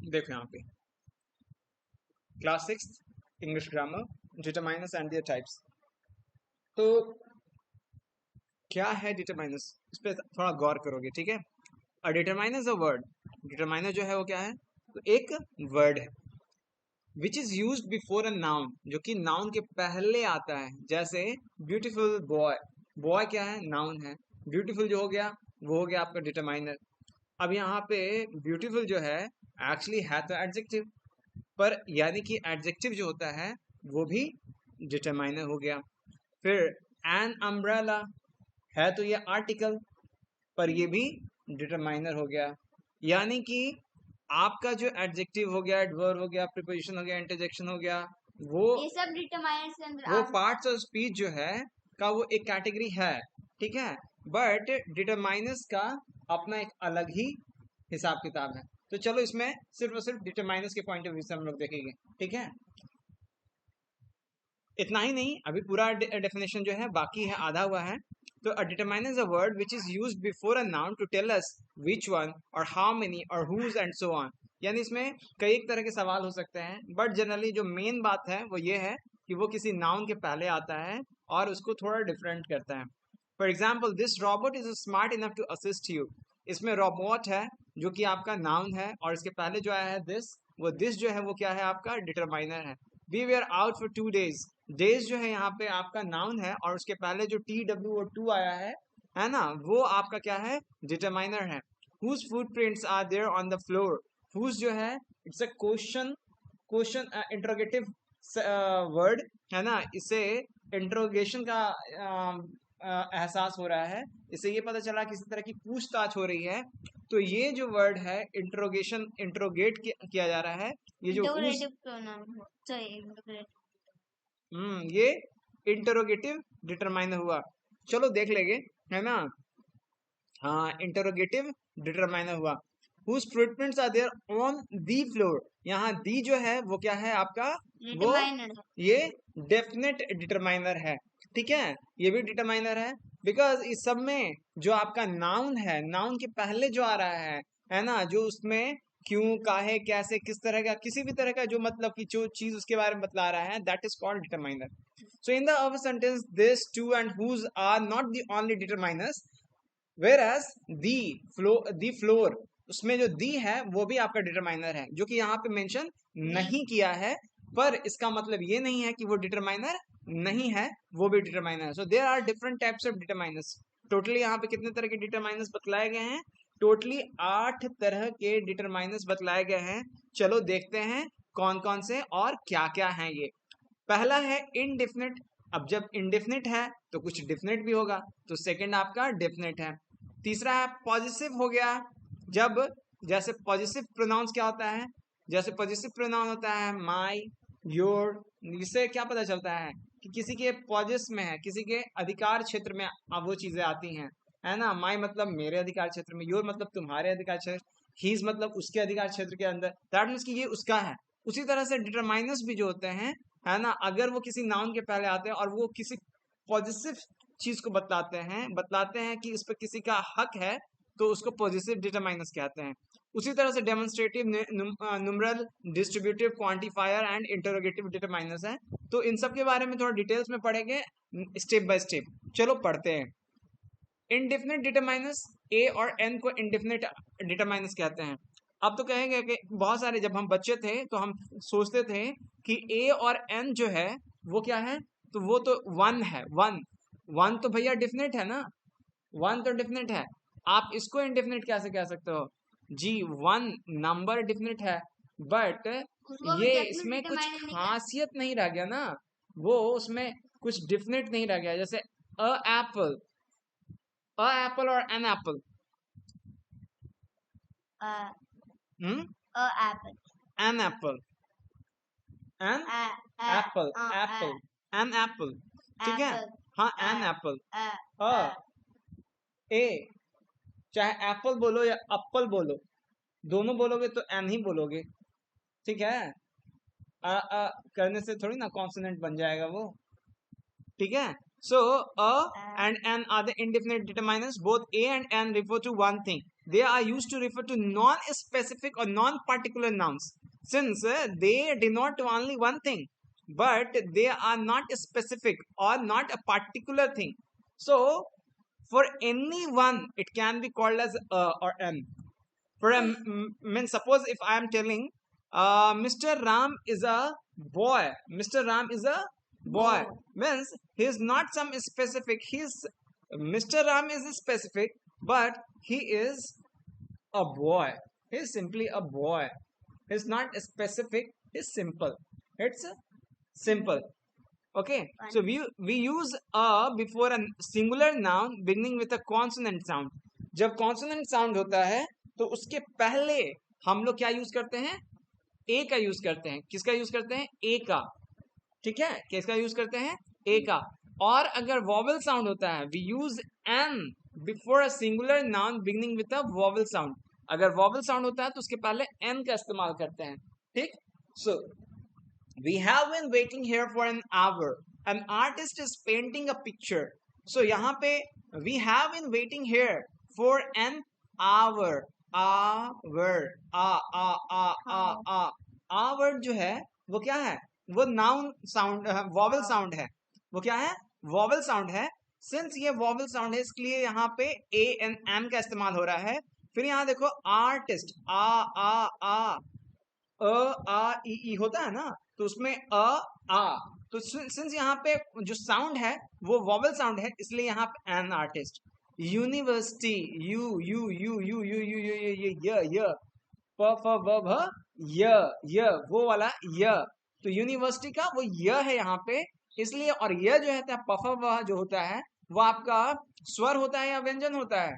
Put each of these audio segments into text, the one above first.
देखो यहाँ पे class 6 English grammar, determiners and there types. तो क्या है डिटरमाइनर्स, इस पर थोड़ा गौर करोगे, ठीक है। A determiner is a word, determiner जो है वो क्या है, तो एक वर्ड है which is used before a noun, जो कि नाउन के पहले आता है। जैसे ब्यूटीफुल बॉय, बॉय क्या है, नाउन है। ब्यूटीफुल जो हो गया वो हो गया आपका डिटरमाइनर। अब यहाँ पे ब्यूटीफुल जो है एक्चुअली है तो एडजेक्टिव, पर यानी कि एडजेक्टिव जो होता है वो भी डिटरमाइनर हो गया। फिर एन अम्ब्रेला है तो ये आर्टिकल, पर ये भी डिटरमाइनर हो गया। यानी कि आपका जो एडजेक्टिव हो गया, एडवर्ब हो गया, प्रीपोजिशन हो गया, इंटरजेक्शन हो गया, वो ये सब डिटरमाइनर्स के अंदर वो पार्ट्स ऑफ स्पीच जो है का वो एक कैटेगरी है, ठीक है। बट डिटरमाइनर्स का अपना एक अलग ही हिसाब किताब है। तो चलो इसमें सिर्फ और सिर्फ डिटरमाइनर्स के पॉइंट ऑफ व्यू से हम लोग देखेंगे, ठीक है। इतना ही नहीं, अभी पूरा डेफिनेशन जो है बाकी है, आधा हुआ है। तो a determiner is a word which is used before a noun to tell us which one or how many or whose and so on। यानी इसमें कई एक तरह के सवाल हो सकते हैं, बट जनरली जो मेन बात है वो ये है कि वो किसी नाउन के पहले आता है और उसको थोड़ा डिफरेंट करता है। For example this robot is smart enough to assist you. इसमें रोबोट है जो कि आपका नाउन है, और इसके पहले जो आया है दिस, वो दिस जो है वो क्या है, आपका डिटरमाइनर है। We were out for 2 days, days जो है यहाँ पे आपका नाउन है, और उसके पहले जो टी डब्ल्यू और टू आया है ना, वो आपका क्या है, डिटरमाइनर है। Whose footprints are there on the floor, whose जो है it's a question, question interrogative word है ना, इसे इंट्रोगेशन का एहसास हो रहा है। इससे ये पता चला किसी तरह की पूछताछ हो रही है। तो ये जो वर्ड है इंट्रोगेशन, इंट्रोगेट किया जा रहा है, ये जो इंटरोगेटिव प्रोनाउन, सॉरी ये इंटरोगेटिव डिटरमाइनर हुआ। चलो देख लेंगे, है ना। हाँ, इंटरोगेटिव डिटरमाइनर हुआ। Whose footprints are there on the floor, यहाँ दी जो है वो क्या है आपका, वो ये डेफिनेट डिटरमाइनर है, ठीक है। ये भी डिटरमाइनर है बिकॉज इस सब में जो आपका नाउन है, नाउन के पहले जो आ रहा है ना, जो उसमें क्यों, काहे, कैसे, किस तरह का, किसी भी तरह का जो मतलब की जो चीज उसके बारे में बतला रहा है, that is called determiner. So in the our sentence this, two and whose are not the only determiners, whereas the floor, उसमें जो दी है वो भी आपका डिटरमाइनर है, जो कि यहाँ पे मेंशन नहीं किया है। पर इसका मतलब ये नहीं है कि वो डिटरमाइनर नहीं है, वो भी डिटरमाइनर है। So there are different types of determiners. Totally यहाँ पे कितने तरह के डिटरमाइनर्स बतलाए गए हैं, टोटली 8 तरह के डिटरमाइनर्स बतलाए गए हैं। चलो देखते हैं कौन कौन से और क्या क्या हैं ये। पहला है इनडिफिनिट। अब जब इनडिफिनिट है तो कुछ डिफिनिट भी होगा, तो सेकंड आपका डिफिनिट है। तीसरा है पॉजिटिव हो गया, जब जैसे पॉजिटिव प्रोनाउंस क्या होता है, जैसे पॉजिटिव प्रोनाउन होता है माई, योर, इससे क्या पता चलता है कि किसी के पॉजिस में है, किसी के अधिकार क्षेत्र में अब वो चीजें आती हैं, है ना। माई मतलब मेरे अधिकार क्षेत्र में, योर मतलब तुम्हारे अधिकार क्षेत्र, हीज मतलब उसके अधिकार क्षेत्र के अंदर, दैट मीन्स कि ये उसका है। उसी तरह से डिटरमाइनर्स भी जो होते हैं, है ना, अगर वो किसी नाउन के पहले आते हैं और वो किसी पॉजिटिव चीज को बतलाते हैं कि इस पर किसी का हक है, तो उसको पॉजिटिव डिटरमाइनर्स कहते हैं। उसी तरह से demonstrative, numeral, distributive, quantifier and interrogative determiners हैं। तो इन सब के बारे में थोड़ा डिटेल्स में पढ़ेंगे स्टेप बाय स्टेप। चलो पढ़ते हैं। इनडिफिनिट डिटरमाइनर्स, ए और एन को इनडिफिनिट डिटरमाइनर्स कहते हैं। अब तो कहेंगे कि बहुत सारे, जब हम बच्चे थे तो हम सोचते थे कि ए और एन जो है वो क्या है, तो वो तो वन है, वन, वन तो भैया डिफिनिट है ना, वन तो डिफिनिट है। आप इसको इनडिफिनिट कैसे कह सकते हो जी, वन नंबर डिफिनिट है, बट ये इसमें कुछ खासियत नहीं रह गया ना, वो उसमें कुछ डिफिनिट नहीं रह गया। जैसे अ Apple, a apple or an apple? apple, An apple, an apple, apple, an apple, ठीक है। हाँ, an apple, a, a, चाहे एप्पल बोलो या एप्पल बोलो, दोनों बोलोगे तो एन ही बोलोगे, ठीक है। करने से थोड़ी ना कॉन्सोनेंट बन जाएगा वो, ठीक है। So a and n are the indefinite determinants. Both a and n refer to one thing. they are used to refer to non-specific or non-particular nouns, since they denote only one thing, but they are not specific or not a particular thing. So for any one, it can be called as a or an. For a means, suppose if I am telling, Mr. Ram is a boy. Mr. Ram is a boy. Means he is not some specific. Mr. Ram is specific, but he is a boy. He is simply a boy. He is not specific. It's simple. It's simple. Okay. So we use a before a singular noun beginning with a consonant sound. जब consonant sound होता है तो उसके पहले हम लोग क्या use करते हैं? ए का यूज करते हैं. किसका यूज करते हैं? ए का. ठीक है, किसका यूज करते हैं? ए का. और अगर वॉवल साउंड होता है, we use an before a singular noun beginning with a vowel sound. अगर वॉवल साउंड होता है तो उसके पहले एन का इस्तेमाल करते हैं. ठीक. So we have been waiting here for an hour. An artist is painting a picture. So यहाँ पे we have been waiting here for an hour. Hour, hour जो है वो क्या है? वो नाउन साउंड, वॉवल साउंड है. वो क्या है? वॉवल साउंड है. सिंस ये वॉवल साउंड है इसलिए यहाँ पे ए एन एम का इस्तेमाल हो रहा है. फिर यहाँ देखो आर्टिस्ट, आ ई होता है ना, तो उसमें आ. तो सिंस यहाँ पे जो साउंड है वो वॉवल साउंड है इसलिए यहाँ पे an artist. University, you you you you you you you य प फ ब भ य वो वाला य. तो यूनिवर्सिटी का वो य है यहाँ पे इसलिए. और यह जो है प फ ब जो होता है वो आपका स्वर होता है या व्यंजन होता है?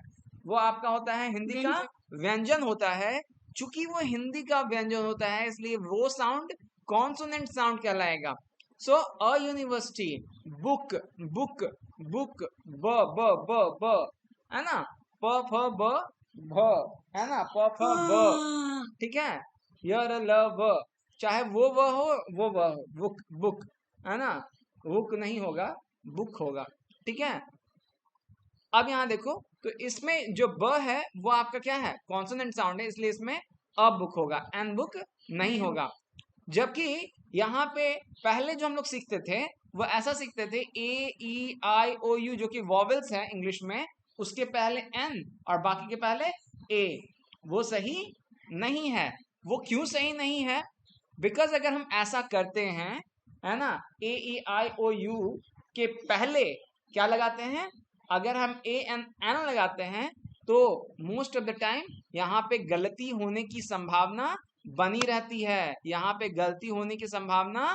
वो आपका होता है हिंदी का व्यंजन होता है. चूंकि वो हिंदी का व्यंजन होता है इसलिए वो साउंड कॉन्सोनेंट साउंड कहलाएगा. So a university, book, book, book, ब ब ब ब है ना, प फ ब भ है ना, प फ ब. ठीक है, य र ल व. चाहे वो हो वो हो, बुक, बुक है ना, बुक नहीं होगा, बुक होगा. ठीक है. अब यहाँ देखो तो इसमें जो ब है वो आपका क्या है? कॉन्सोनेंट साउंड है इसलिए इसमें अ बुक होगा, एन बुक नहीं होगा. जबकि यहाँ पे पहले जो हम लोग सीखते थे वो ऐसा सीखते थे, ए ई आई ओ यू जो कि वॉवेल्स है इंग्लिश में, उसके पहले एन और बाकी के पहले ए. वो सही नहीं है. वो क्यों सही नहीं है? बिकॉज अगर हम ऐसा करते हैं, है ना, ए ई आई ओ यू के पहले क्या लगाते हैं? अगर हम ए एन एन लगाते हैं तो मोस्ट ऑफ द टाइम यहाँ पे गलती होने की संभावना बनी रहती है. यहाँ पे गलती होने की संभावना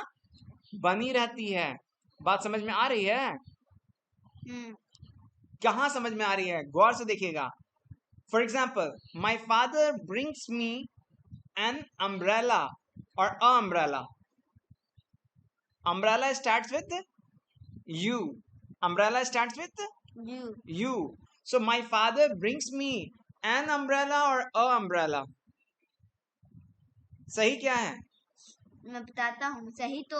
बनी रहती है. बात समझ में आ रही है? कहाँ समझ में आ रही है? गौर से देखिएगा. For example, my father brings me an umbrella और a umbrella. Umbrella starts with U. Umbrella starts with U. So my father brings me an umbrella और अ अम्ब्रेला. सही क्या है? मैं बताता हूँ. सही तो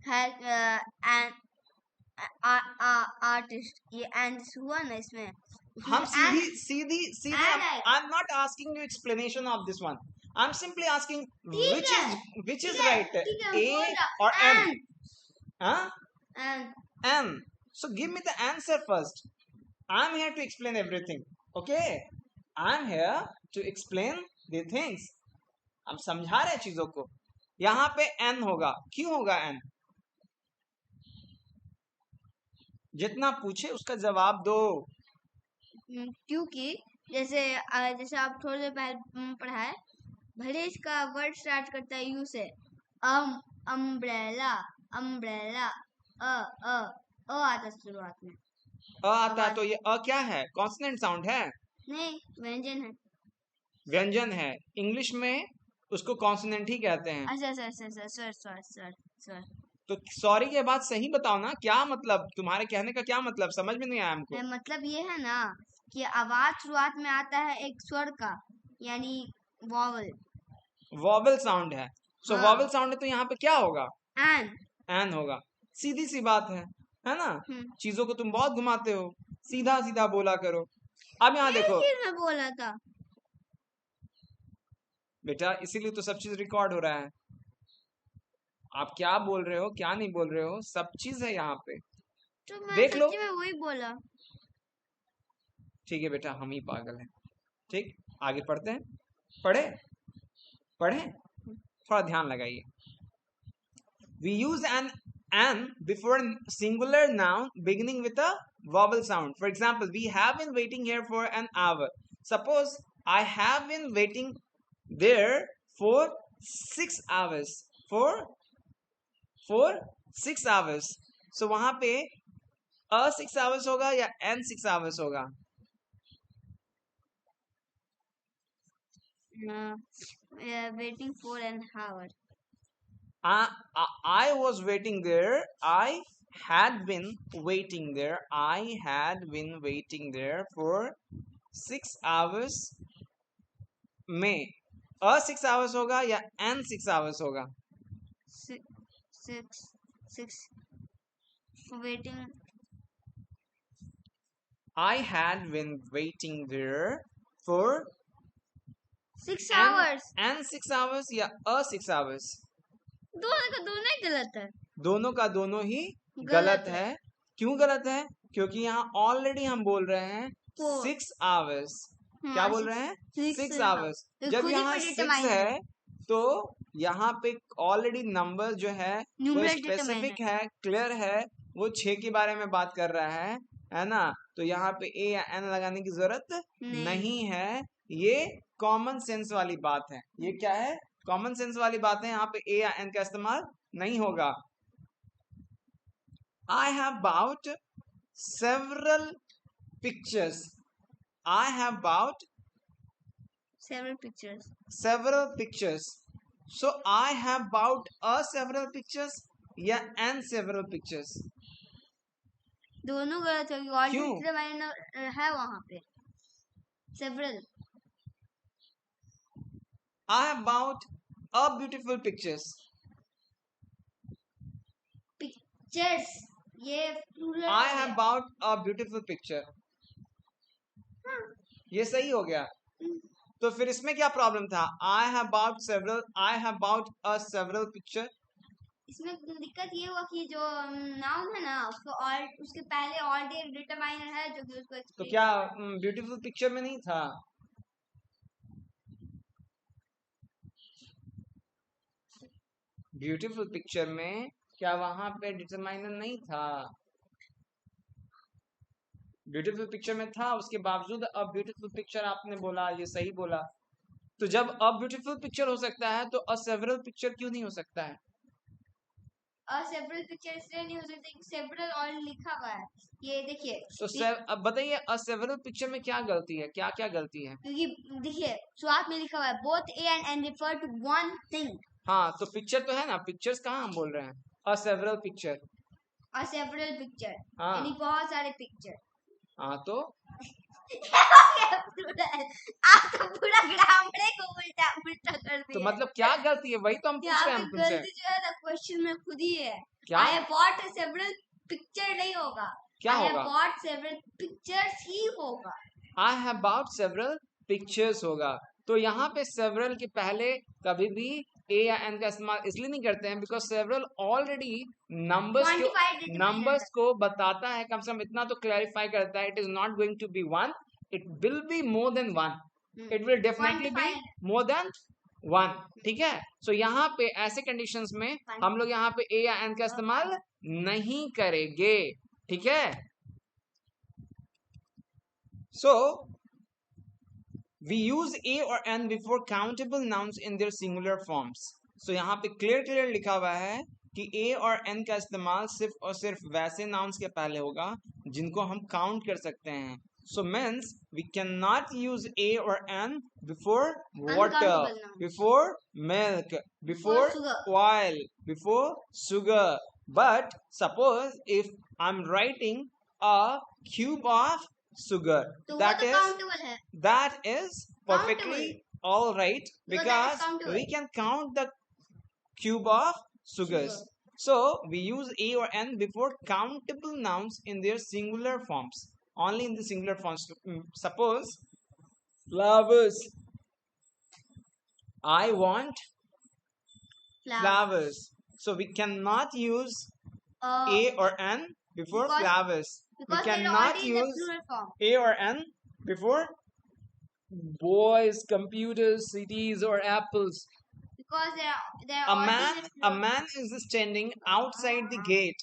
है आर्टिस्ट. ये एंड हुआ ना इसमें. हम सीधी I'm not asking you explanation of this one. I'm simply asking which is right, A or N? Huh? N. So give me the answer first. I'm here to explain everything. Okay? I'm here to explain the things. हम समझा रहे हैं चीजों को. यहाँ पे N होगा. क्यों होगा N? जितना पूछे उसका जवाब दो. क्योंकि जैसे आप थोड़ी देर पहले पढ़ा है, भले इसका वर्ड स्टार्ट करता है यू से. अम्ब्रेला, अम्ब्रेला, अ आता शुरुआत में. अ आता है तो ये अ क्या है? कॉन्सोनेंट साउंड है? नहीं, व्यंजन है. व्यंजन है. इंग्लिश में उसको कॉन्सोनेंट ही कहते हैं. अच्छा. सर तो सॉरी के बाद सही बताओ ना, क्या मतलब? तुम्हारे कहने का क्या मतलब? समझ में नहीं आया हमको. मतलब ये है ना कि आवाज शुरुआत में आता है एक स्वर का, यानी वॉवल. वॉवल साउंड है. सो वॉवल साउंड है तो यहाँ पे क्या होगा? एन होगा. सीधी सी बात है ना. चीजों को तुम बहुत घुमाते हो. सीधा सीधा बोला करो. अब यहाँ देखो, मैं बोला था बेटा इसीलिए तो सब चीज रिकॉर्ड हो रहा है। आप क्या बोल रहे हो क्या नहीं बोल रहे हो, सब चीज है यहाँ पे, तो मैं देख लो। सच्ची में वही बोला। ठीक है बेटा, हम ही पागल हैं। ठीक, आगे पढ़ते हैं। पढ़े पढ़े, थोड़ा ध्यान लगाइए। We use an before singular noun beginning with a vowel sound. For example, we have been waiting here for an hour. Suppose I have been waiting there for 6 hours. For 6 hours. So वहां पे a 6 hours होगा या n 6 hours होगा? Waiting for an hour. I was waiting there. I had been waiting there. I had been waiting there for 6 hours में a 6 hours होगा या n 6 hours होगा? 6 waiting. I had been waiting there for 6 hours. n 6 hours या a 6 hours? दोनों का दोनों ही गलत है। दोनों का दोनों ही गलत गलत है। है। क्यों गलत है? क्योंकि यहाँ ऑलरेडी हम बोल रहे हैं Four. 6 hours। क्या बोल रहे हैं? 6 hours। जब यहाँ 6 है तो यहाँ पे ऑलरेडी नंबर जो है वो स्पेसिफिक है, क्लियर है, वो 6 के बारे में बात कर रहा है ना? तो यहाँ पे ए या एन लगाने की जरूरत नहीं है। ये कॉमन सेंस वाली बात है। ये क्या है? कॉमन सेंस वाली बात है। यहाँ पे ए या एन का इस्तेमाल नहीं होगा। I have bought several pictures. I have bought several pictures. Several pictures. So I have bought a several pictures या and several pictures. दोनों गलत होगी। ऑलरेडी है वहां पे several. I have bought a beautiful pictures. Pictures. ये plural I have bought a beautiful picture. ये सही हो गया। तो फिर इसमें क्या प्रॉब्लम था? I have bought several. I have bought a several picture. इसमें दिक्कत ये हुआ कि जो नाउन है ना उसके पहले ऑलरेडी डिटरमाइनर है जो कि उसको तो क्या ब्यूटीफुल पिक्चर में नहीं था? ब्यूटीफुल पिक्चर में क्या वहां पे डिटरमाइनर नहीं था? ब्यूटीफुल पिक्चर में था, उसके बावजूद अब ब्यूटीफुल पिक्चर आपने बोला, ये सही बोला। तो जब अब ब्यूटीफुल पिक्चर हो सकता है तो अ सेवरल पिक्चर क्यों नहीं हो सकता है? सेवरल पिक्चर इसलिए नहीं हो सकता कि सेवरल और लिखा हुआ है। ये देखिए तो अब बताइए अ सेवरल पिक्चर में क्या गलती है? क्या क्या गलती है? क्योंकि देखिए शुरुआत में लिखा हुआ है both a and an refer to one thing. हाँ, तो पिक्चर तो है ना, पिक्चर्स कहाँ हम बोल रहे हैं? अ सेवरल पिक्चर। अ सेवरल पिक्चर हाँ, यानी बहुत सारे पिक्चर। हाँ तो आप तो पूरा ग्रामर को उल्टा उल्टा कर दिया। तो मतलब क्या गलती है? वही तो हम पूछ रहे हैं तुमसे। गलती जो है ना क्वेश्चन में खुद ही है। क्या? I have bought several picture नहीं होगा, क्या I होगा? have bought several pictures ही होगा। I have bought several pictures होगा। तो यहाँ पे several के पहले कभी भी ए या एन का इस्तेमाल इसलिए नहीं करते हैं बिकॉज सेवरल ऑलरेडी नंबर्स को बताता है, कम से कम इतना तो क्लैरिफाई करता है। It is not going to be one, it will be more than one, it will definitely be more than one. ठीक है, सो यहाँ पे ऐसे कंडीशंस में हम लोग यहाँ पे ए या एन का इस्तेमाल नहीं करेंगे। ठीक है, सो we use a or n before countable nouns in their singular forms. So यहाँ पे clear लिखा हुआ है कि a और n का इस्तेमाल सिर्फ और सिर्फ वैसे nouns के पहले होगा जिनको हम count कर सकते हैं। So means we cannot use a or n before water, before milk, before oil, before sugar. But suppose if I'm writing a cube of sugar, that is perfectly all right because we can count the cube of sugars. So we use a or n before countable nouns in their singular forms, only in the singular forms. Suppose flowers, I want Flower. flowers. So we cannot use A or N before Because- flowers. We Because they're cannot already in the use plural form. A or N before boys, computers, cities, or apples. Because they're A already man, in the a plural. man is standing outside the gate.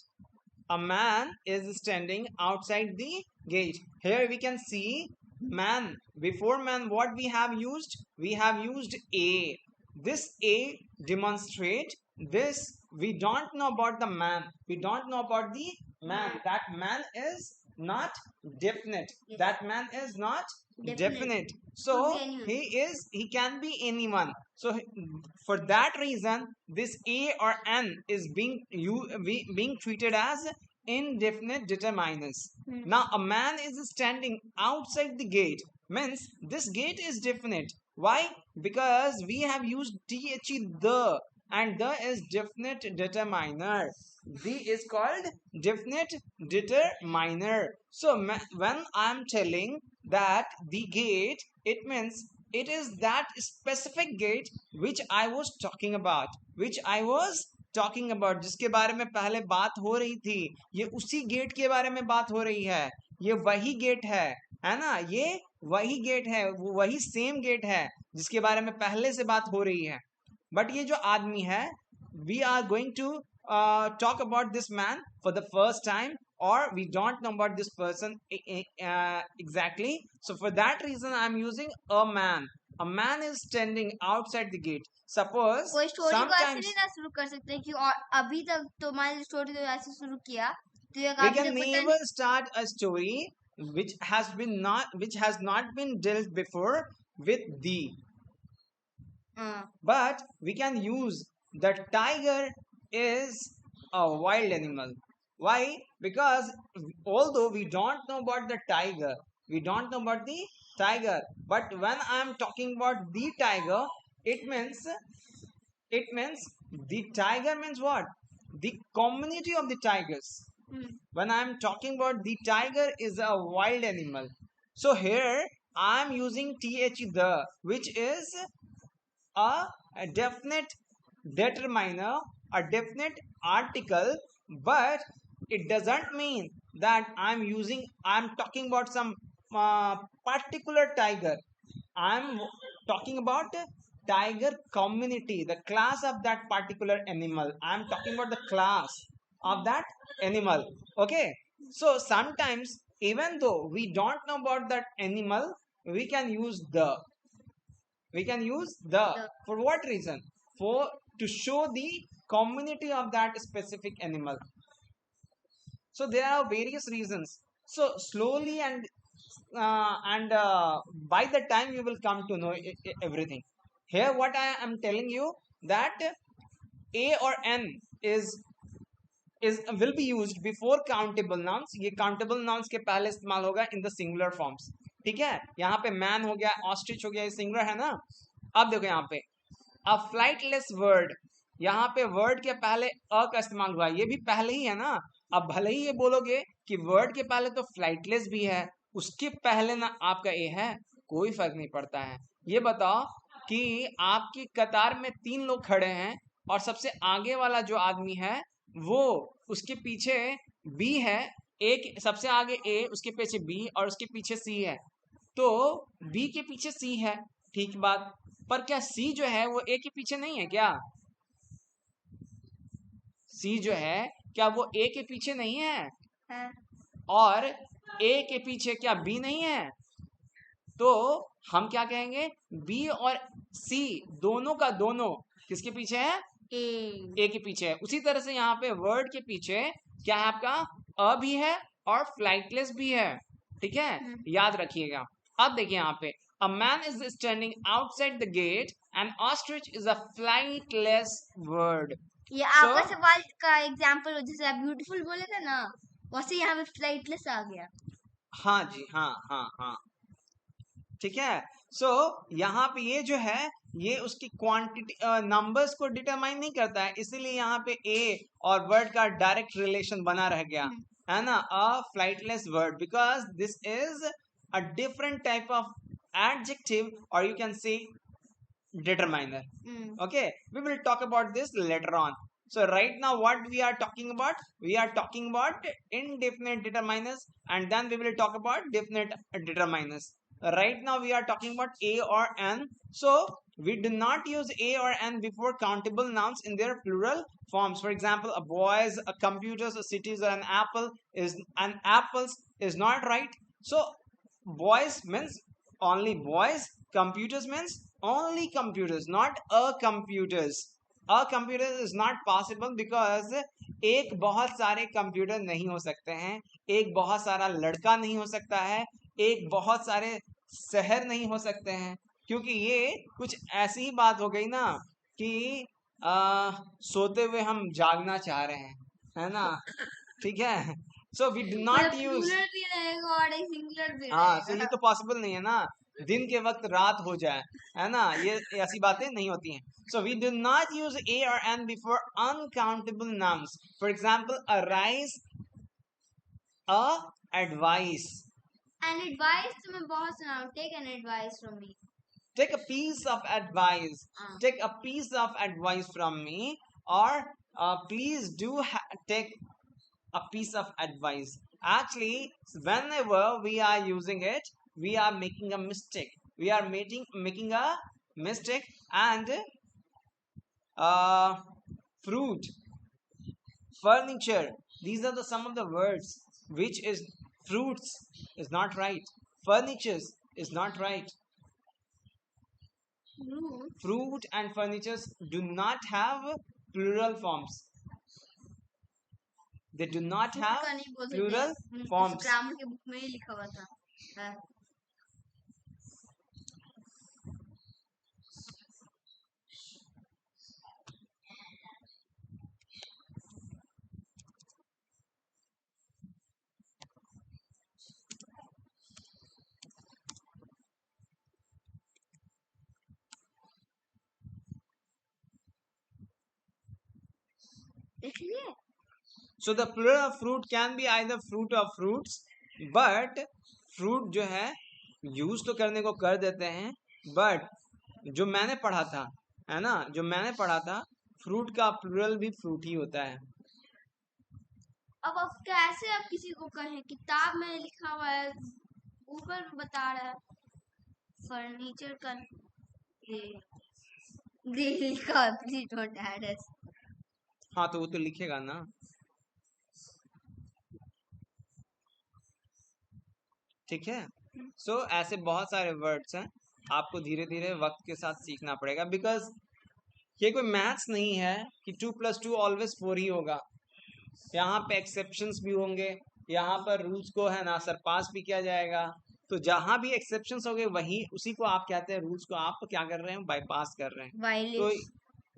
A man is standing outside the gate. Here we can see man. Before man, what we have used? We have used A. This A demonstrate this. We don't know about the man. We don't know about the man. That man is not definite. Yes. That man is not Definite. definite. So Could be anyone. he can be anyone. So for that reason, this A or N is being treated as indefinite determiners. Now a man is standing outside the gate, means this gate is definite. Why? Because we have used the, and the is definite determiner. The is called definite determiner. So when I am telling that the gate, it means it is that specific gate which I was talking about, जिसके बारे में पहले बात हो रही थी, ये उसी गेट के बारे में बात हो रही है. ये वही गेट है ना, ये वही गेट है, वो वही सेम गेट है जिसके बारे में पहले से बात हो रही है. बट ये जो आदमी है, we are going to talk about this man for the first time, or we don't know about this person exactly. So for that reason I am using a man. A man is standing outside the gate. Suppose कोई story को ऐसे sometimes नहीं ना शुरू कर सकते कि और अभी तक तुम्हारी स्टोरी तो ऐसे शुरू किया तो ये we अभी can तक पता never start a story which has not been dealt before with thee. नहीं. But we can use the tiger is a wild animal. Why? Because although we don't know about the tiger, but when I am talking about the tiger, it means the tiger means what? The community of the tigers. When I am talking about the tiger is a wild animal. So here I am using the, which is a definite determiner, a definite article, but it doesn't mean that I'm talking about some particular tiger. I'm talking about tiger community, the class of that particular animal. I'm talking about the class of that animal. Okay, so sometimes even though we don't know about that animal, we can use the. For what reason? For to show the community of that specific animal. So there are various reasons. So slowly and by the time you will come to know everything. Here what I am telling you, that A or N is will be used before countable nouns. ये countable nouns के पहले इस्तेमाल होगा in the singular forms. ठीक है, यहाँ पे man हो गया, ऑस्ट्रिच हो गया, ये सिंगुलर है ना. अब देखो यहाँ पे अ फ्लाइटलेस वर्ड, यहाँ पे वर्ड के पहले अ का इस्तेमाल हुआ, ये भी पहले ही है ना. अब भले ही ये बोलोगे कि वर्ड के पहले तो फ्लाइटलेस भी है, उसके पहले ना आपका ए है, कोई फर्क नहीं पड़ता है. ये बताओ कि आपकी कतार में 3 लोग खड़े हैं और सबसे आगे वाला जो आदमी है वो उसके पीछे बी है, एक सबसे आगे ए, उसके पीछे बी और उसके पीछे सी है, तो बी के पीछे सी है, ठीक बात. पर क्या सी जो है वो ए के पीछे नहीं है क्या? सी जो है क्या वो ए के पीछे नहीं है? और ए के पीछे क्या बी नहीं है? तो हम क्या कहेंगे, बी और सी दोनों का दोनों किसके पीछे है? ए के पीछे है. उसी तरह से यहाँ पे वर्ड के पीछे क्या है आपका? अ भी है और फ्लाइटलेस भी है. ठीक है, याद रखिएगा. अब देखिए यहाँ पे a man is standing outside the gate and ostrich is a flightless word. ये आपका सवाल का एग्जांपल हो, जैसे आप ब्यूटीफुल बोले थे ना, वैसे यहाँ पे फ्लाइटलेस आ गया. हाँ जी, हाँ. ठीक है. सो यहाँ पे ये जो है ये उसकी क्वांटिटी नंबर्स को डिटरमाइन नहीं करता है, इसीलिए यहाँ पे ए और वर्ड का डायरेक्ट रिलेशन बना रह गया है ना. A flightless word, because this is a different type of adjective, or you can say determiner. Hmm. Okay, we will talk about this later on. So right now what we are talking about? We are talking about indefinite determiners, and then we will talk about definite determiners. Right now we are talking about a or n. So we do not use a or n before countable nouns in their plural forms. For example, a boys, a computers, a cities, or an apples is not right. So boys means only boys, computers means only computers, not a computers. A computer is not possible because एक बहुत सारे computer नहीं हो सकते हैं, एक बहुत सारा लड़का नहीं हो सकता है, एक बहुत सारे शहर नहीं हो सकते हैं, क्योंकि ये कुछ ऐसी ही बात हो गई ना कि सोते हुए हम जागना चाह रहे हैं, है ना? ठीक है, so we do not use, plural भी रहेगा और एक सिंगुलर भी हाँ, तो ये रहेगा। तो पॉसिबल नहीं है ना, दिन के वक्त रात हो जाए, है ना? ये ऐसी बातें नहीं होती हैं. So we do not use a or an before uncountable nouns. For example, a rise, a advice. And advice तो मैं बहुत सुना हूँ, take an advice from me. Take a piece of advice. Take a piece of advice from me, or please do take a piece of advice. Actually, whenever we are using it, we are making a mistake. We are making a mistake, and fruit, furniture. These are some of the words which is fruits is not right. Furnitures is not right. Fruit and furnitures do not have plural forms. They do not have plural forms. Grammar के book में ही लिखा हुआ था। देखिए, So the plural of fruit can be either fruit or fruits, but fruit जो है use तो करने को कर देते हैं, but जो मैंने पढ़ा था, है ना, जो मैंने पढ़ा था, फ्रूट का प्लूरल भी फ्रूट ही होता है. अब कैसे आप किसी को कहें, किताब में लिखा हुआ है, ऊपर बता रहा है फर्नीचर का लिखा है, प्लीज डोंट ऐड अस। हाँ, तो वो तो लिखेगा ना. ठीक है, सो ऐसे बहुत सारे वर्ड्स हैं, आपको धीरे धीरे वक्त के साथ सीखना पड़ेगा, बिकॉज ये कोई मैथ्स नहीं है कि 2+2 ऑलवेज 4 ही होगा. यहाँ पे एक्सेप्शंस भी होंगे, यहाँ पर रूल्स को है ना सरपास भी किया जाएगा. तो जहाँ भी एक्सेप्शंस हो गए वही उसी को आप कहते हैं रूल्स को आप क्या कर रहे हैं, बाईपास कर रहे हैं. तो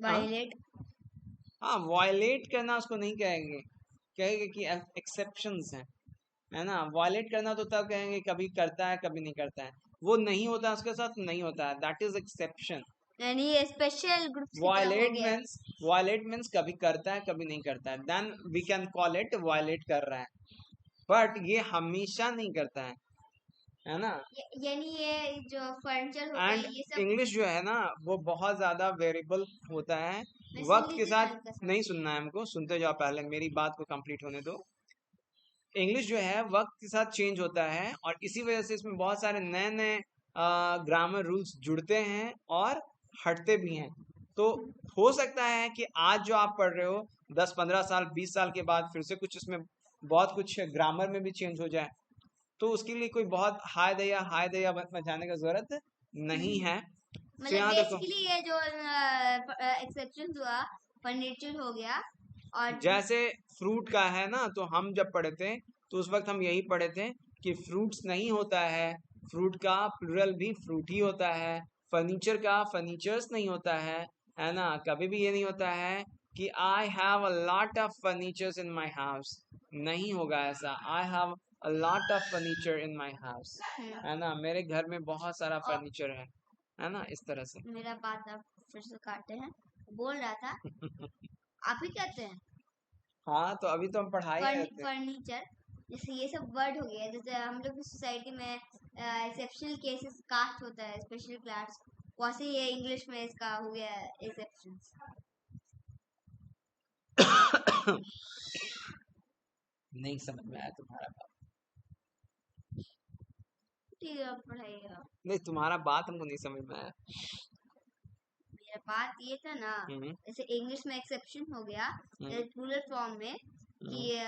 वायलेट, हाँ, वायलेट करना उसको नहीं कहेंगे, कहेंगे कि एक्सेप्शंस हैं, है ना. वायलेट करना तो तब कहेंगे कभी करता है कभी नहीं करता है, वो नहीं होता है उसके साथ, नहीं होता है, दैट इज एक्सेप्शन. यानी स्पेशल ग्रुप्स वायलेट मीन्स कभी करता है कभी नहीं करता है, then we can call it violate कर रहा है, बट ये हमेशा नहीं करता है ना. यानी ये जो फर्नीचर होता है, ये सब इंग्लिश जो है ना वो बहुत ज्यादा वेरिएबल होता है, वक्त के साथ. नहीं सुनना है हमको, सुनते जाओ, पहले मेरी बात को कंप्लीट होने दो. इंग्लिश जो है वक्त के साथ चेंज होता है, और इसी वजह से इसमें बहुत सारे नए नए ग्रामर रूल्स जुड़ते हैं और हटते भी हैं. तो हो सकता है कि आज जो आप पढ़ रहे हो 10-15 साल 20 साल के बाद फिर से कुछ इसमें बहुत कुछ ग्रामर में भी चेंज हो जाए, तो उसके लिए कोई बहुत हाय दया बचाने का जरूरत नहीं है. मतलब बेसिकली ये जो एक्सेप्शंस हुआ, फर्नीचर हो गया, और जैसे फ्रूट का है ना, तो हम जब पढ़े थे तो उस वक्त हम यही पढ़े थे कि फ्रूट्स नहीं होता है, फ्रूट का प्लूरल भी फ्रूट ही होता है. फर्नीचर का फर्नीचर्स नहीं होता है ना. कभी भी ये नहीं होता है कि I have a lot of furnitures in my house, नहीं होगा ऐसा. I have a lot of furniture in my house, है ना, मेरे घर में बहुत सारा फर्नीचर है ना. इस तरह से मेरा बात आप फिर से काटे हैं, बोल रहा था आप ही कहते हैं. हाँ, तो अभी तो हम पढ़ाई करते हैं. फर्नीचर जैसे ये सब वर्ड हो गया, जैसे हम लोग की सोसाइटी में एक्सेप्शनल केसेस कास्ट होता है, स्पेशल क्लास वैसे ये इंग्लिश में इसका हो गया एक्सेप्शंस। नहीं समझ में आया तुम्हारा बात। ठीक है, पढ़ाइएगा। नहीं, तुम्हारा बात हमको नहीं समझ में आया। मेरा बात ये था ना, जैसे इंग्लिश में एक्सेप्शन हो गया प्लूरल फॉर्म में कि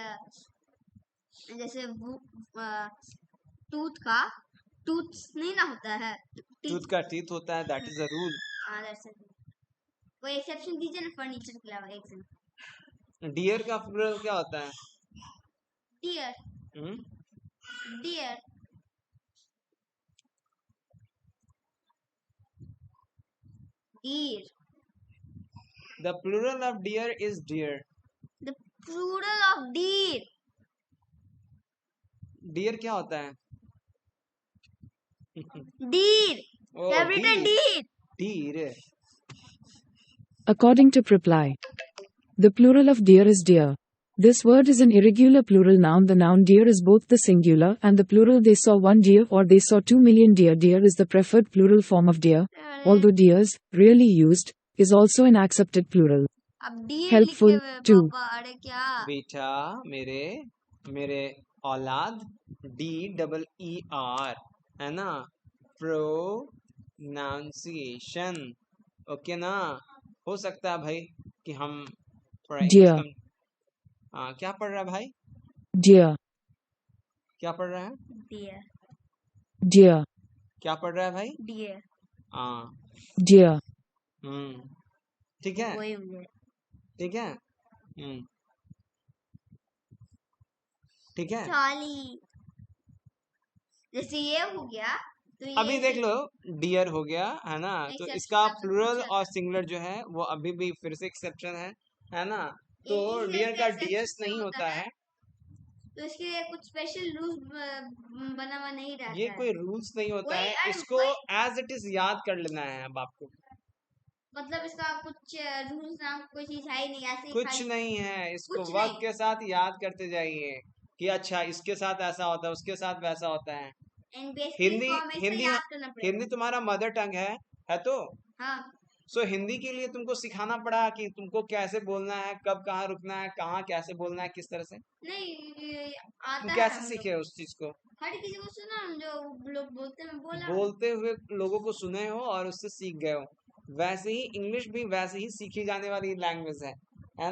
जैसे टूथ का टूथ नहीं ना होता है, टूथ का टीथ होता है, दैट इज अ रूल। हाँ, दैट्स इट। कोई एक्सेप्शन दीजिए ना फर्नीचर के अलावा एक सेकंड। डियर का प्लूरल क्या होता है? Deer. Deer. deer. The plural of deer is deer. The plural of deer. Deer क्या होता है? Deer. Oh, They have written deer. Deer. According to Preply, the plural of deer is deer. This word is an irregular plural noun. The noun deer is both the singular and the plural. They saw 1 deer or they saw 2 million deer. Deer is the preferred plural form of deer, although deers, rarely used, is also an accepted plural. अब deer Helpful लिखे हुए too. पापा, अरे क्या? बेटा मेरे औलाद DEER है ना, प्रोनाउंसिएशन। ओके ना, हो सकता है भाई कि हम थोड़ा Deer. क्या पढ़ रहा है भाई? Deer. क्या पढ़ रहा है? Deer. Deer. क्या पढ़ रहा है भाई? Deer. Deer. ठीक है, वही हुए। ठीक है, ठीक है। चाली। जैसे ये हो गया तो ये अभी देख लो, डियर हो गया है ना, तो Exception इसका का सब प्लूरल कुछ है। और सिंगुलर जो है वो अभी भी फिर से एक्सेप्शन है ना, तो इसमें डियर का exception डीएस नहीं होता होता है। तो इसके लिए कुछ स्पेशल रूल्स बना हुआ नहीं रहता ये है। कोई रूल्स नहीं होता वही, है, अरे इसको वही। एज इट इज याद कर लेना है अब आपको। मतलब इसका कुछ रूल्स नाम कोई चीज है ही नहीं, ऐसे ही कुछ खाली नहीं है, इसको कुछ वक्त नहीं। के साथ याद करते जाइए कि अच्छा इसके साथ ऐसा होता है, उसके साथ वैसा होता है। एंड बेसिकली हिंदी इसको हमें हिंदी याद करना पड़ेगा। हिंदी तुम्हारा मदर टंग है तो हाँ, सो हिंदी के लिए तुमको सिखाना पड़ा कि तुमको कैसे बोलना है, कब कहाँ रुकना है, कहाँ कैसे बोलना है, किस तरह से। नहीं ये तुम आता है कैसे हम सीखे उस चीज को? लोग। हर किसी को सुना, हम जो लोग बोलते हैं बोला। बोलते हुए लोगों को सुने हो और उससे सीख गए हो। वैसे ही इंग्लिश भी वैसे ही सीखी जाने वाली लैंग्वेज है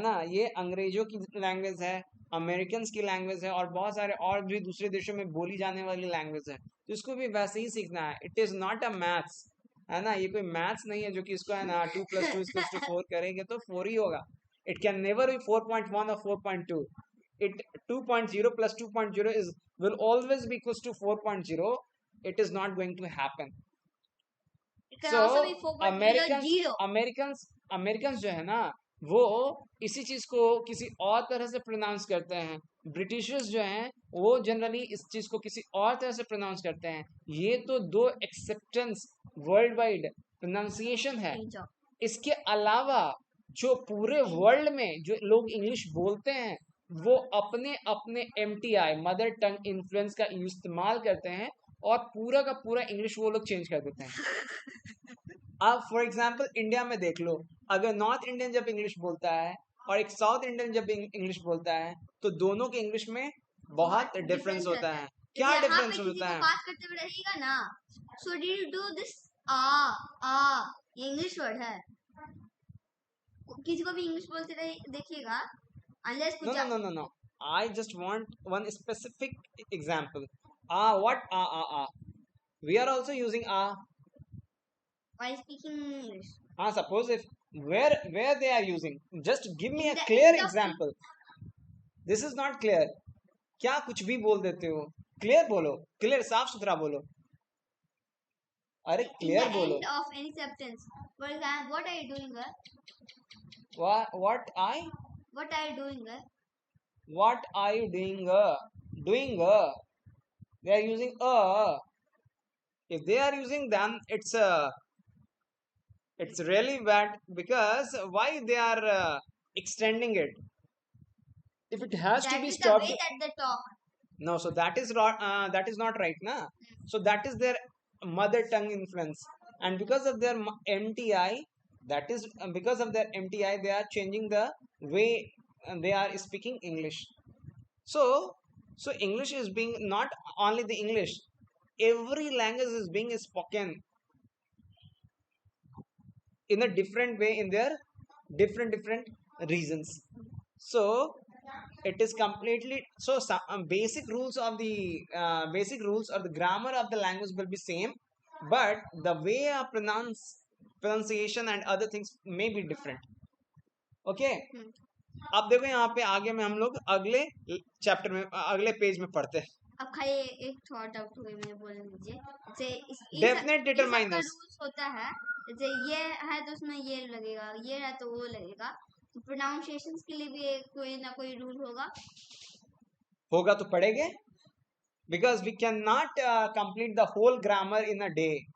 ना। ये अंग्रेजों की लैंग्वेज है, अमेरिकन की लैंग्वेज है, और बहुत सारे और भी दूसरे देशों में बोली जाने वाली लैंग्वेज है, तो इसको भी वैसे ही सीखना है। It is not a maths, है ना, ये कोई मैथ्स नहीं है जो कि इसको है ना 2 + 2 = 4 करेंगे तो 4 ही होगा। इट कैन नेवर बी 4.1 और 4.2। it 2.0 + 2.0 is will always be equals to 4.0. It is not going to happen. It can So also be 4.00. American जो है ना, वो इसी चीज को किसी और तरह से प्रोनाउंस करते हैं। ब्रिटिशर्स जो हैं वो जनरली इस चीज को किसी और तरह से प्रोनाउंस करते हैं। ये तो 2 एक्सेप्टेंस वर्ल्ड वाइड प्रोनाउंसिएशन है। इसके अलावा जो पूरे वर्ल्ड में जो लोग इंग्लिश बोलते हैं वो अपने अपने MTI मदर टंग इन्फ्लुएंस का इस्तेमाल करते हैं और पूरा का पूरा इंग्लिश वो लोग चेंज कर देते हैं। अब फॉर एग्जांपल इंडिया में देख लो, अगर नॉर्थ इंडियन जब इंग्लिश बोलता है और एक साउथ इंडियन जब इंग्लिश बोलता है तो दोनों के इंग्लिश में बहुत डिफरेंस होता है। क्या डिफरेंस होता है? बात करते हुए रहेगा ना, so did you do this आ ये इंग्लिश वर्ड है। किसी को भी इंग्लिश बोलते रहे देखिएगा, unless कुछ No. I just want one specific example. What? We are also using while speaking English. Suppose if where they are using, just give me a clear example. This is not clear. क्या कुछ भी बोल देते हो? Clear बोलो, clear साफ सुथरा बोलो। अरे clear बोलो। End of any sentence. For example, what are you doing? What are you doing? Doing. They are using if they are using, then it's really bad, because why they are extending it? If it has to be stopped, that is the way that they talk. No, so that is not right, na. So that is their mother tongue influence. and because of their MTI, that is because of their MTI, they are changing the way they are speaking English. So, so English is being not only the English, every language is being spoken in a different way in their different regions. So it is completely so some basic rules of the basic rules or the grammar of the language will be same, but the way of pronunciation and other things may be different. Okay, अब देखो यहाँ पे आगे में हम लोग अगले chapter में अगले पेज में पढ़ते हैं. अब खाली एक थॉट आउट हुए मैं बोल दीजिए. जैसे Definite determiners. रूल्स होता है, जैसे ये है तो उसमें ये लगेगा, ये है तो वो लगेगा. तो प्रोनाउंसिएशंस के लिए भी कोई ना कोई रूल होगा तो पढ़ेंगे, because we cannot complete the whole grammar in a day.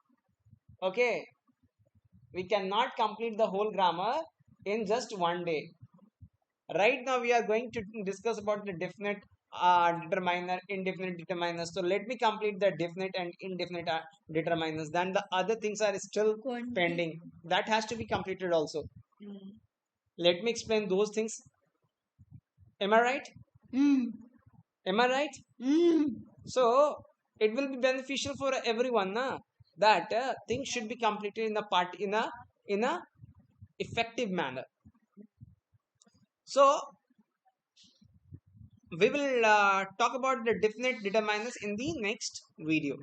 Okay, we cannot complete the whole grammar in just one day. Right now we are going to discuss about the definite determiner, indefinite determiners. So let me complete the definite and indefinite determiners. Then the other things are still pending. That has to be completed also. Let me explain those things. Am I right? Am I right? So it will be beneficial for everyone, na? That things should be completed in a effective manner. So we will talk about the definite determiners in the next video.